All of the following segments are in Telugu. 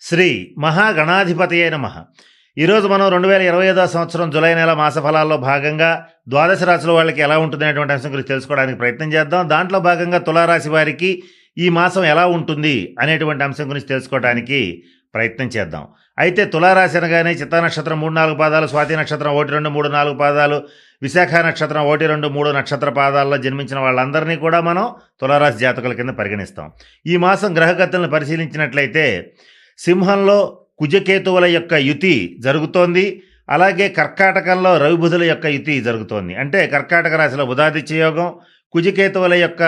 శ్రీ మహాగణాధిపతయే నమః. ఈరోజు మనం 2025 సంవత్సరం జూలై నెల మాస ఫలాల్లో భాగంగా ద్వాదశ రాశుల వాళ్ళకి ఎలా ఉంటుంది అనేటువంటి అంశం గురించి తెలుసుకోవడానికి ప్రయత్నం చేద్దాం. దాంట్లో భాగంగా తులారాశి వారికి ఈ మాసం ఎలా ఉంటుంది అనేటువంటి అంశం గురించి తెలుసుకోవడానికి ప్రయత్నం చేద్దాం. అయితే తులారాశి అనగానే చిత్తా నక్షత్రం 3-4 పాదాలు, స్వాతి నక్షత్రం 1-2-3-4 పాదాలు, విశాఖ నక్షత్రం 1-2-3 నక్షత్ర పాదాల్లో జన్మించిన వాళ్ళందరినీ కూడా మనం తులారాశి జాతకుల కింద పరిగణిస్తాం. ఈ మాసం గ్రహగతులను పరిశీలించినట్లయితే సింహంలో కుజకేతువుల యొక్క యుతి జరుగుతోంది. అలాగే కర్కాటకంలో రవిబుధుల యొక్క యుతి జరుగుతోంది. అంటే కర్కాటక రాశిలో బుధాదిత్య యోగం, కుజకేతువుల యొక్క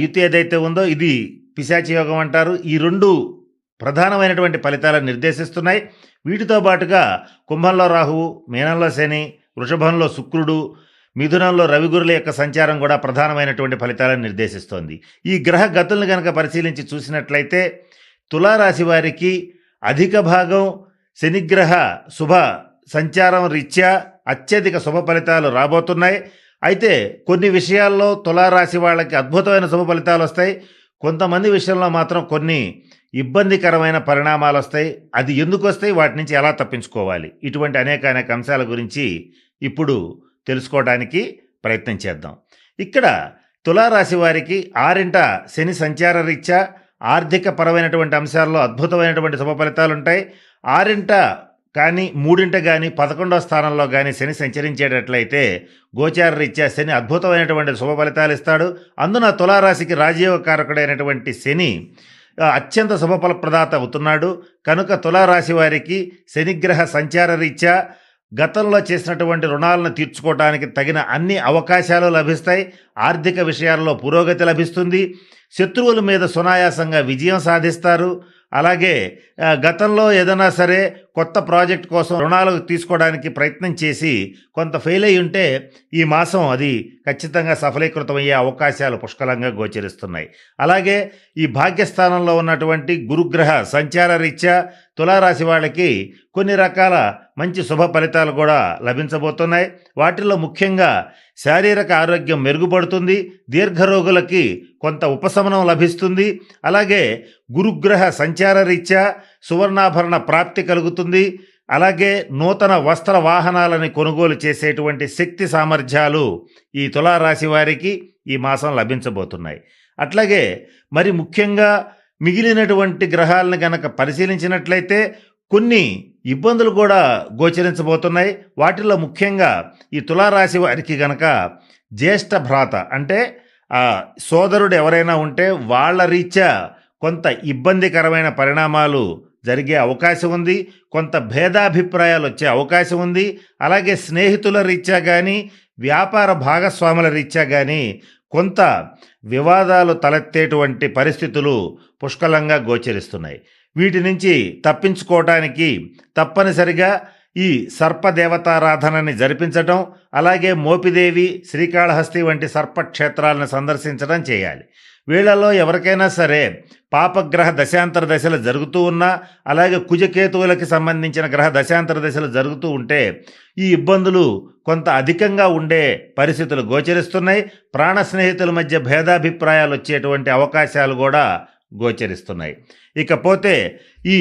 యుతి ఏదైతే ఉందో ఇది పిశాచి యోగం అంటారు. ఈ రెండు ప్రధానమైనటువంటి ఫలితాలను నిర్దేశిస్తున్నాయి. వీటితో పాటుగా కుంభంలో రాహువు, మీనంలో శని, వృషభంలో శుక్రుడు, మిథునంలో రవిగురుల యొక్క సంచారం కూడా ప్రధానమైనటువంటి ఫలితాలను నిర్దేశిస్తోంది. ఈ గ్రహ గతులను కనుక పరిశీలించి చూసినట్లయితే తులారాశి వారికి అధిక భాగం శనిగ్రహ శుభ సంచారం రీత్యా అత్యధిక శుభ ఫలితాలు రాబోతున్నాయి. అయితే కొన్ని విషయాల్లో తులారాశి వాళ్ళకి అద్భుతమైన శుభ ఫలితాలు వస్తాయి. కొంతమంది విషయంలో మాత్రం కొన్ని ఇబ్బందికరమైన పరిణామాలు వస్తాయి. అది ఎందుకు వస్తాయి, వాటి నుంచి ఎలా తప్పించుకోవాలి, ఇటువంటి అనేక అంశాల గురించి ఇప్పుడు తెలుసుకోవడానికి ప్రయత్నం చేద్దాం. ఇక్కడ తులారాశి వారికి 6ంట శని సంచార రీత్యా ఆర్థిక పరమైనటువంటి అంశాల్లో అద్భుతమైనటువంటి శుభ ఫలితాలు ఉంటాయి. 6ంట కానీ 3ంట కానీ 11వ స్థానంలో కానీ శని సంచరించేటట్లయితే గోచార రీత్యా శని అద్భుతమైనటువంటి శుభ ఫలితాలు ఇస్తాడు. అందున తులారాశికి రాజయోగ కారకుడైనటువంటి శని అత్యంత శుభఫలప్రదాత అవుతున్నాడు. కనుక తులారాశి వారికి శనిగ్రహ సంచార రీత్యా గతంలో చేసినటువంటి రుణాలను తీర్చుకోవడానికి తగిన అన్ని అవకాశాలు లభిస్తాయి. ఆర్థిక విషయాల్లో పురోగతి లభిస్తుంది. శత్రువుల మీద సునాయాసంగా విజయం సాధిస్తారు. అలాగే గతంలో ఏదైనా సరే కొత్త ప్రాజెక్ట్ కోసం రుణాలు తీసుకోవడానికి ప్రయత్నం చేసి కొంత ఫెయిల్ అయి ఉంటే ఈ మాసం అది ఖచ్చితంగా సఫలీకృతమయ్యే అవకాశాలు పుష్కలంగా గోచరిస్తున్నాయి. అలాగే ఈ భాగ్యస్థానంలో ఉన్నటువంటి గురుగ్రహ సంచార రీత్యా తులారాశి వాళ్ళకి కొన్ని రకాల మంచి శుభ ఫలితాలు కూడా లభించబోతున్నాయి. వాటిల్లో ముఖ్యంగా శారీరక ఆరోగ్యం మెరుగుపడుతుంది. దీర్ఘరోగులకి కొంత ఉపశమనం లభిస్తుంది. అలాగే గురుగ్రహ సంచార రీత్యా సువర్ణాభరణ ప్రాప్తి కలుగుతుంది. అలాగే నూతన వస్త్ర వాహనాలని కొనుగోలు చేసేటువంటి శక్తి సామర్థ్యాలు ఈ తులారాశి వారికి ఈ మాసం లభించబోతున్నాయి. అట్లాగే మరి ముఖ్యంగా మిగిలినటువంటి గ్రహాలను కనుక పరిశీలించినట్లయితే కొన్ని ఇబ్బందులు కూడా గోచరించబోతున్నాయి. వాటిల్లో ముఖ్యంగా ఈ తులారాశి వారికి గనక జ్యేష్ఠ భ్రాత అంటే సోదరుడు ఎవరైనా ఉంటే వాళ్ళ రీత్యా కొంత ఇబ్బందికరమైన పరిణామాలు జరిగే అవకాశం ఉంది. కొంత భేదాభిప్రాయాలు వచ్చే అవకాశం ఉంది. అలాగే స్నేహితుల రీత్యా కానీ వ్యాపార భాగస్వాముల రీత్యా కానీ కొంత వివాదాలు తలెత్తేటువంటి పరిస్థితులు పుష్కలంగా గోచరిస్తున్నాయి. వీటి నుంచి తప్పించుకోవటానికి తప్పనిసరిగా ఈ సర్పదేవతారాధనని జరిపించటం, అలాగే మోపిదేవి, శ్రీకాళహస్తి వంటి సర్పక్షేత్రాలను సందర్శించడం చేయాలి. వీళ్లలో ఎవరికైనా సరే పాపగ్రహ దశాంతర దశలు జరుగుతూ ఉన్నా, అలాగే కుజకేతువులకి సంబంధించిన గ్రహ దశాంతర దశలు జరుగుతూ ఉంటే ఈ ఇబ్బందులు కొంత అధికంగా ఉండే పరిస్థితులు గోచరిస్తున్నాయి. ప్రాణ స్నేహితుల మధ్య భేదాభిప్రాయాలు వచ్చేటువంటి అవకాశాలు కూడా గోచరిస్తున్నాయి. ఇకపోతే ఈ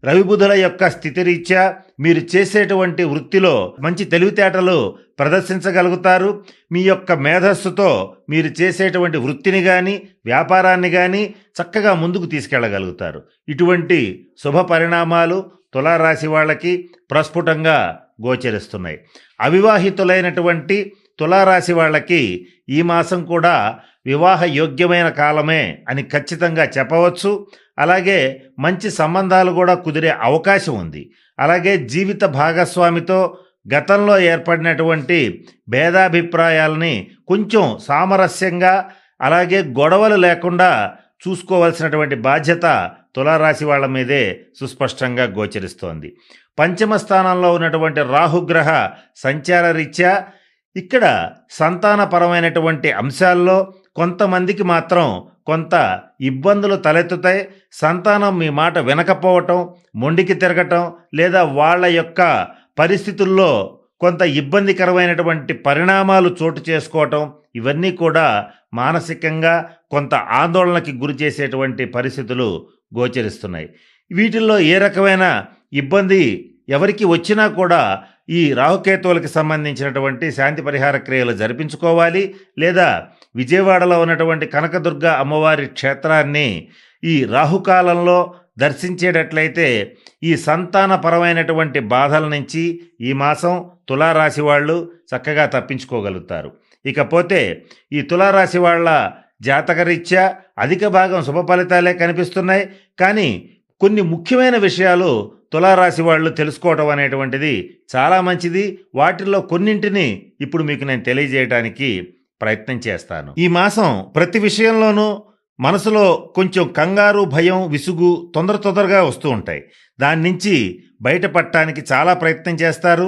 రవిబుధుల యొక్క స్థితిరీత్యా మీరు చేసేటువంటి వృత్తిలో మంచి తెలివితేటలు ప్రదర్శించగలుగుతారు. మీ యొక్క మేధస్సుతో మీరు చేసేటువంటి వృత్తిని కానీ వ్యాపారాన్ని కానీ చక్కగా ముందుకు తీసుకెళ్ళగలుగుతారు. ఇటువంటి శుభ పరిణామాలు తులారాశి వాళ్ళకి ప్రస్ఫుటంగా గోచరిస్తున్నాయి. అవివాహితులైనటువంటి తులారాశి వాళ్ళకి ఈ మాసం కూడా వివాహ యోగ్యమైన కాలమే అని ఖచ్చితంగా చెప్పవచ్చు. అలాగే మంచి సంబంధాలు కూడా కుదిరే అవకాశం ఉంది. అలాగే జీవిత భాగస్వామితో గతంలో ఏర్పడినటువంటి భేదాభిప్రాయాలని కొంచెం సామరస్యంగా, అలాగే గొడవలు లేకుండా చూసుకోవాల్సినటువంటి బాధ్యత తులారాశి వాళ్ళ మీదే సుస్పష్టంగా గోచరిస్తోంది. పంచమ స్థానంలో ఉన్నటువంటి రాహుగ్రహ సంచార రీత్యా ఇక్కడ సంతానపరమైనటువంటి అంశాల్లో కొంతమందికి మాత్రం కొంత ఇబ్బందులు తలెత్తుతాయి. సంతానం మీ మాట వినకపోవటం, మొండికి తిరగటం, లేదా వాళ్ళ యొక్క పరిస్థితుల్లో కొంత ఇబ్బందికరమైనటువంటి పరిణామాలు చోటు చేసుకోవటం, ఇవన్నీ కూడా మానసికంగా కొంత ఆందోళనకి గురి చేసేటువంటి పరిస్థితులు గోచరిస్తున్నాయి. వీటిల్లో ఏ రకమైన ఇబ్బంది ఎవరికి వచ్చినా కూడా ఈ రాహుకేతువులకి సంబంధించినటువంటి శాంతి పరిహార క్రియలు జరిపించుకోవాలి. లేదా విజయవాడలో ఉన్నటువంటి కనకదుర్గ అమ్మవారి క్షేత్రాన్ని ఈ రాహుకాలంలో దర్శించేటట్లయితే ఈ సంతానపరమైనటువంటి బాధల నుంచి ఈ మాసం తులారాశి వాళ్ళు చక్కగా తప్పించుకోగలుగుతారు. ఇకపోతే ఈ తులారాశి వాళ్ళ జాతకరీత్యా అధిక భాగం శుభ ఫలితాలే కనిపిస్తున్నాయి. కానీ కొన్ని ముఖ్యమైన విషయాలు తులారాశి వాళ్ళు తెలుసుకోవటం అనేటువంటిది చాలా మంచిది. వాటిల్లో కొన్నింటిని ఇప్పుడు మీకు నేను తెలియజేయడానికి ప్రయత్నం చేస్తాను. ఈ మాసం ప్రతి విషయంలోనూ మనసులో కొంచెం కంగారు, భయం, విసుగు తొందరగా వస్తూ ఉంటాయి. దాని నుంచి బయటపడటానికి చాలా ప్రయత్నం చేస్తారు.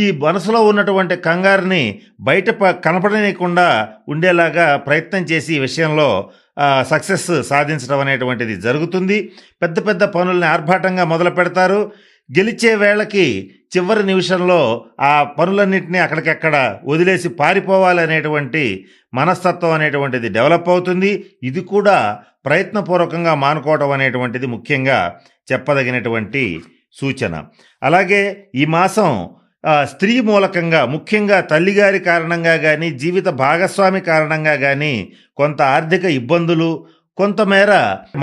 ఈ మనసులో ఉన్నటువంటి కంగారుని బయట కనపడనీయకుండా ఉండేలాగా ప్రయత్నం చేసి ఈ విషయంలో సక్సెస్ సాధించడం అనేటువంటిది జరుగుతుంది. పెద్ద పెద్ద పనుల్ని ఆర్భాటంగా మొదలు పెడతారు. గెలిచే వేళకి చివరి నిమిషంలో ఆ పనులన్నింటినీ అక్కడికక్కడ వదిలేసి పారిపోవాలనేటువంటి మనస్తత్వం అనేటువంటిది డెవలప్ అవుతుంది. ఇది కూడా ప్రయత్నపూర్వకంగా మానుకోవడం అనేటువంటిది ముఖ్యంగా చెప్పదగినటువంటి సూచన. అలాగే ఈ మాసం స్త్రీ మూలకంగా, ముఖ్యంగా తల్లిగారి కారణంగా కానీ, జీవిత భాగస్వామి కారణంగా కానీ కొంత ఆర్థిక ఇబ్బందులు, కొంతమేర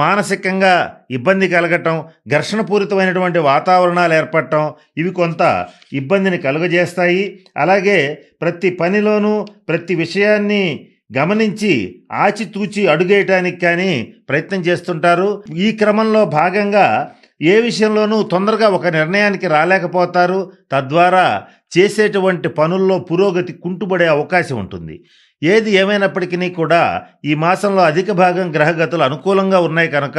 మానసికంగా ఇబ్బంది కలగటం, ఘర్షణపూరితమైనటువంటి వాతావరణాలు ఏర్పడటం, ఇవి కొంత ఇబ్బందిని కలుగజేస్తాయి. అలాగే ప్రతి పనిలోనూ ప్రతి విషయాన్ని గమనించి ఆచితూచి అడుగేయటానికి కానీ ప్రయత్నం చేస్తుంటారు. ఈ క్రమంలో భాగంగా ఏ విషయంలోనూ తొందరగా ఒక నిర్ణయానికి రాలేకపోతారు. తద్వారా చేసేటువంటి పనుల్లో పురోగతి కుంటుపడే అవకాశం ఉంటుంది. ఏది ఏమైనప్పటికీ కూడా ఈ మాసంలో అధిక భాగం గ్రహగతులు అనుకూలంగా ఉన్నాయి కనుక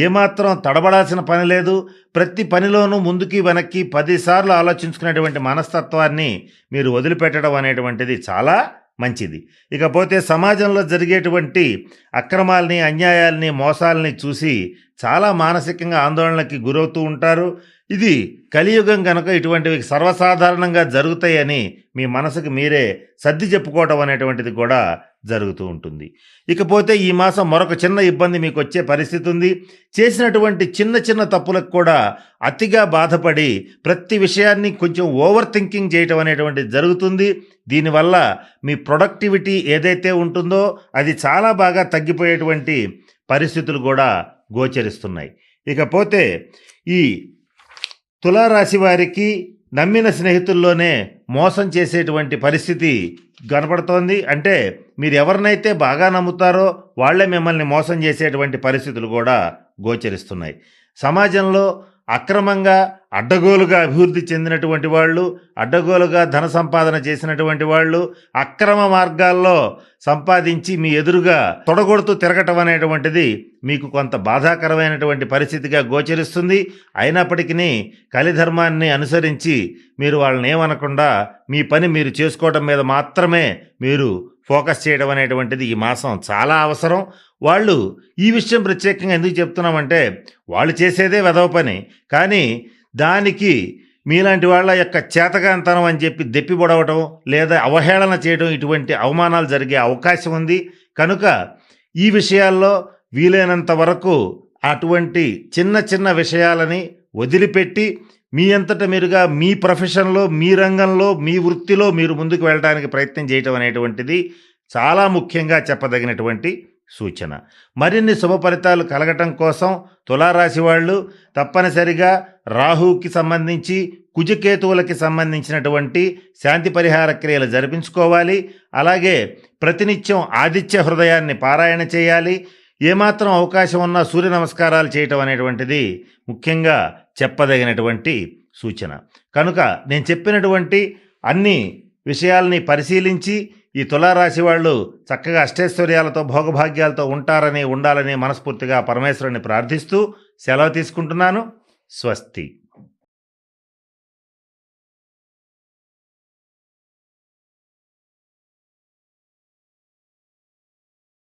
ఏమాత్రం తడబడాల్సిన పని లేదు. ప్రతి పనిలోనూ ముందుకి వెనక్కి 10 సార్లు ఆలోచించుకునేటువంటి మనస్తత్వాన్ని మీరు వదిలిపెట్టడం అనేటువంటిది చాలా మంచిది. ఇకపోతే సమాజంలో జరిగేటువంటి అక్రమాలని, అన్యాయాల్ని, మోసాలని చూసి చాలా మానసికంగా ఆందోళనకి గురవుతూ ఉంటారు. ఇది కలియుగం కనుక ఇటువంటివి సర్వసాధారణంగా జరుగుతాయని మీ మనసుకు మీరే సర్ది చెప్పుకోవడం అనేటువంటిది కూడా జరుగుతూ ఉంటుంది. ఇకపోతే ఈ మాసం మరొక చిన్న ఇబ్బంది మీకు వచ్చే పరిస్థితి ఉంది. చేసినటువంటి చిన్న చిన్న తప్పులకు కూడా అతిగా బాధపడి ప్రతి విషయాన్ని కొంచెం ఓవర్ థింకింగ్ చేయటం అనేటువంటిది జరుగుతుంది. దీనివల్ల మీ ప్రొడక్టివిటీ ఏదైతే ఉంటుందో అది చాలా బాగా తగ్గిపోయేటువంటి పరిస్థితులు కూడా గోచరిస్తున్నాయి. ఇకపోతే ఈ తులారాశి వారికి నమ్మిన స్నేహితుల్లోనే మోసం చేసేటువంటి పరిస్థితి కనపడుతోంది. అంటే మీరు ఎవరినైతే బాగా నమ్ముతారో వాళ్ళే మిమ్మల్ని మోసం చేసేటువంటి పరిస్థితులు కూడా గోచరిస్తున్నాయి. సమాజంలో అక్రమంగా అడ్డగోలుగా అభివృద్ధి చెందినటువంటి వాళ్ళు, అడ్డగోలుగా ధన సంపాదన చేసినటువంటి వాళ్ళు, అక్రమ మార్గాల్లో సంపాదించి మీ ఎదురుగా తొడగొడుతూ తిరగటం అనేటువంటిది మీకు కొంత బాధాకరమైనటువంటి పరిస్థితిగా గోచరిస్తుంది. అయినప్పటికీ కలిధర్మాన్ని అనుసరించి మీరు వాళ్ళని ఏమనకుండా మీ పని మీరు చేసుకోవడం మీద మాత్రమే మీరు ఫోకస్ చేయడం అనేటువంటిది ఈ మాసం చాలా అవసరం. వాళ్ళు ఈ విషయం ప్రత్యేకంగా ఎందుకు చెప్తున్నామంటే వాళ్ళు చేసేదే వెధవ పని, కానీ దానికి మీలాంటి వాళ్ళ యొక్క చేతగాంతనం అని చెప్పి దెప్పిబొడవటం లేదా అవహేళన చేయడం, ఇటువంటి అవమానాలు జరిగే అవకాశం ఉంది. కనుక ఈ విషయాల్లో వీలైనంత వరకు అటువంటి చిన్న చిన్న విషయాలని వదిలిపెట్టి మీ అంతటా మీరుగా మీ ప్రొఫెషన్లో, మీ రంగంలో, మీ వృత్తిలో మీరు ముందుకు వెళ్ళడానికి ప్రయత్నం చేయటం అనేటువంటిది చాలా ముఖ్యంగా చెప్పదగినటువంటి సూచన. మరిన్ని శుభ ఫలితాలు కలగటం కోసం తులారాశి వాళ్ళు తప్పనిసరిగా రాహుకి సంబంధించి, కుజకేతువులకి సంబంధించినటువంటి శాంతి పరిహార క్రియలు జరిపించుకోవాలి. అలాగే ప్రతినిత్యం ఆదిత్య హృదయాన్ని పారాయణ చేయాలి. ఏమాత్రం అవకాశం ఉన్నా సూర్య నమస్కారాలు చేయటం అనేటువంటిది ముఖ్యంగా చెప్పదగినటువంటి సూచన. కనుక నేను చెప్పినటువంటి అన్ని విషయాల్ని పరిశీలించి ఈ తులారాశి వాళ్ళు చక్కగా అష్టైశ్వర్యాలతో, భోగభాగ్యాలతో ఉండాలని మనస్ఫూర్తిగా పరమేశ్వరుని ప్రార్థిస్తూ సెలవు తీసుకుంటున్నాను. స్వస్తి.